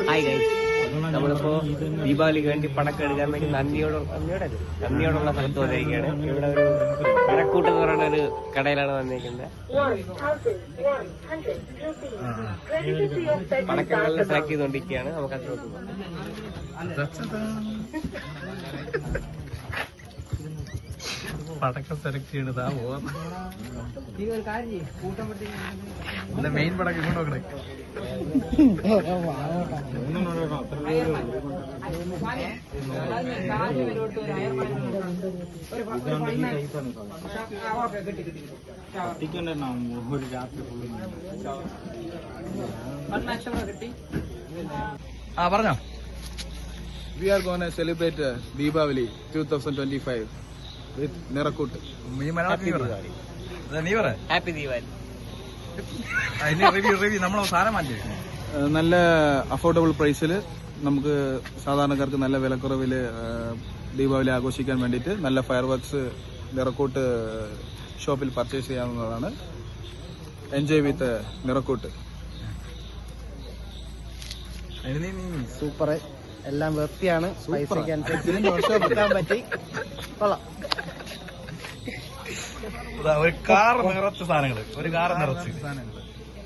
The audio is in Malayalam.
ഹായ് ഗൈസ്, നമ്മളിപ്പോ ദീപാവലിക്ക് വേണ്ടി പടക്കം എടുക്കാൻ വേണ്ടി നന്ദിയോടുള്ള സ്ഥലത്ത് വന്നിരിക്കുകയാണ്. ഇവിടെ ഒരു പടക്കൂട്ട് എന്ന് പറയുന്ന ഒരു കടയിലാണ് വന്നിരിക്കുന്നത്. പടക്കങ്ങളിൽ സെലക്ട് ചെയ്തുകൊണ്ടിരിക്കുകയാണ്. നമുക്ക് അത് പടക്കം സെലക്ട് ചെയ്യണതാ മെയിൻ പടക്കം ഇങ്ങോട്ട് നോക്കണേ. പറഞ്ഞോ. We are going to celebrate Deepavali 2025 with Nerakkootu. Happy Deepavali. നമ്മൾ സാധനം മാറ്റി നല്ല അഫോർഡബിൾ പ്രൈസിൽ നമുക്ക് സാധാരണക്കാർക്ക് നല്ല വിലക്കുറവിൽ ദീപാവലി ആഘോഷിക്കാൻ വേണ്ടിയിട്ട് നല്ല ഫയർ വർക്ക്സ് നിറക്കൂട്ട് ഷോപ്പിൽ പർച്ചേസ് ചെയ്യാവുന്നതാണ്. എൻജോയ് വിത്ത് നിറക്കൂട്ട്. സൂപ്പർ, എല്ലാം വൃത്തിയാണ്. പൈസയ്ക്ക് അനുസരിച്ച് പറ്റി കൊള്ളാം. ഒരു കാർ നിറച്ച സാധനങ്ങൾ, ഒരു കാർ നിറച്ച് സാധനങ്ങൾ.